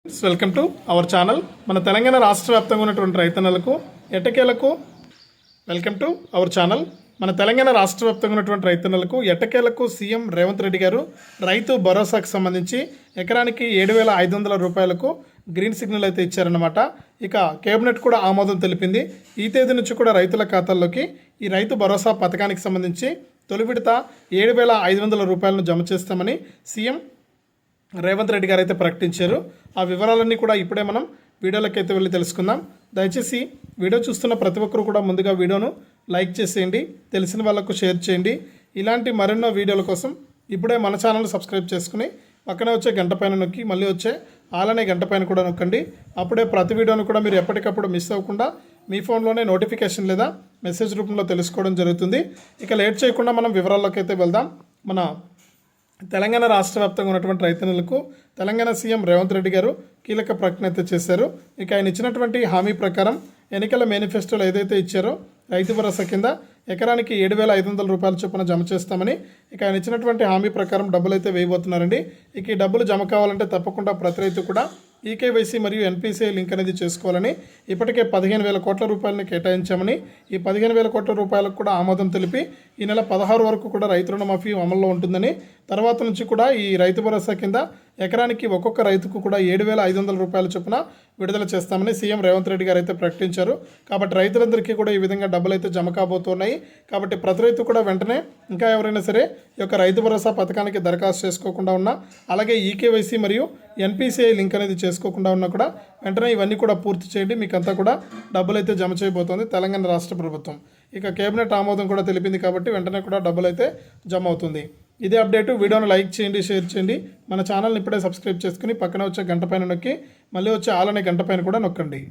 Welcome to our channel. మన తెలంగాణ రాష్ట్ర వ్యాప్తంగా ఉన్నటువంటి రైతన్నలకు ఎట్టకేలకు వెల్కమ్ టు అవర్ ఛానల్. మన తెలంగాణ రాష్ట్ర వ్యాప్తంగా ఉన్నటువంటి రైతన్నలకు ఎట్టకేలకు సీఎం రేవంత్ రెడ్డి గారు రైతు భరోసాకు సంబంధించి ఎకరానికి 7,500 రూపాయలకు గ్రీన్ సిగ్నల్ అయితే ఇచ్చారన్నమాట. ఇక కేబినెట్ కూడా ఆమోదం తెలిపింది. ఈ తేదీ నుంచి కూడా రైతుల ఖాతాల్లోకి ఈ రైతు భరోసా పథకానికి సంబంధించి తొలి విడత 7,500 రూపాయలను జమ చేస్తామని సీఎం రేవంత్ రెడ్డి గారు అయితే ప్రకటించారు. ఆ వివరాలన్నీ కూడా ఇప్పుడే మనం వీడియోలోకి అయితే వెళ్ళి తెలుసుకుందాం. దయచేసి వీడియో చూస్తున్న ప్రతి ఒక్కరు కూడా ముందుగా వీడియోను లైక్ చేసేయండి, తెలిసిన వాళ్ళకు షేర్ చేయండి. ఇలాంటి మరెన్నో వీడియోల కోసం ఇప్పుడే మన ఛానల్ సబ్స్క్రైబ్ చేసుకుని పక్కనే వచ్చే గంట పైన నొక్కి మళ్ళీ వచ్చే ఆలనే గంట పైన కూడా నొక్కండి. అప్పుడే ప్రతి వీడియోను కూడా మీరు ఎప్పటికప్పుడు మిస్ అవ్వకుండా మీ ఫోన్లోనే నోటిఫికేషన్ లేదా మెసేజ్ రూపంలో తెలుసుకోవడం జరుగుతుంది. ఇక లేట్ చేయకుండా మనం వివరాల్లోకి అయితే వెళ్దాం. మన తెలంగాణ రాష్ట్ర వ్యాప్తంగా ఉన్నటువంటి రైతన్నులకు తెలంగాణ సీఎం రేవంత్ రెడ్డి గారు కీలక ప్రకటన అయితే చేశారు. ఇక ఆయన ఇచ్చినటువంటి హామీ ప్రకారం ఎన్నికల మేనిఫెస్టోలో ఏదైతే ఇచ్చారో రైతు భరోసా కింద ఎకరానికి 7,500 రూపాయల చొప్పున జమ చేస్తామని ఇక ఆయన ఇచ్చినటువంటి హామీ ప్రకారం డబ్బులు అయితే వేయబోతున్నారండి. ఇక ఈ డబ్బులు జమ కావాలంటే తప్పకుండా ప్రతి రైతు కూడా ఈకేవైసీ మరియు ఎన్పిసిఐ లింక్ అనేది చేసుకోవాలని ఇప్పటికే 15,000 కోట్ల రూపాయలని కేటాయించామని, ఈ 15,000 కోట్ల రూపాయలకు కూడా ఆమోదం తెలిపి ఈ నెల 16 వరకు కూడా రైతు రుణమాఫీ అమల్లో ఉంటుందని, తర్వాత నుంచి కూడా ఈ రైతు భరోసా కింద ఎకరానికి ఒక్కొక్క రైతుకు కూడా 7,500 రూపాయల చొప్పున విడుదల చేస్తామని సీఎం రేవంత్ రెడ్డి గారు అయితే ప్రకటించారు. కాబట్టి రైతులందరికీ కూడా ఈ విధంగా డబ్బులు అయితే జమ కాబోతున్నాయి. కాబట్టి ప్రతి రైతు కూడా వెంటనే ఇంకా ఎవరైనా సరే ఈ యొక్క రైతు భరోసా పథకానికి దరఖాస్తు చేసుకోకుండా ఉన్నా, అలాగే ఈకేవైసీ మరియు ఎన్పిసిఐ లింక్ అనేది చేసుకోకుండా ఉన్నా కూడా వెంటనే ఇవన్నీ కూడా పూర్తి చేయండి. మీకు అంతా కూడా డబ్బులు అయితే జమ చేయబోతోంది తెలంగాణ రాష్ట్ర ప్రభుత్వం. ఇక కేబినెట్ ఆమోదం కూడా తెలిపింది కాబట్టి వెంటనే కూడా డబ్బులు అయితే జమ అవుతుంది. ఇదే అప్డేటు. వీడియోను లైక్ చేయండి, షేర్ చేయండి. మన ఛానల్ని ఇప్పుడే సబ్స్క్రైబ్ చేసుకుని పక్కన వచ్చే గంట పైన నొక్కి మళ్ళీ వచ్చే ఆలనే గంట పైన కూడా నొక్కండి.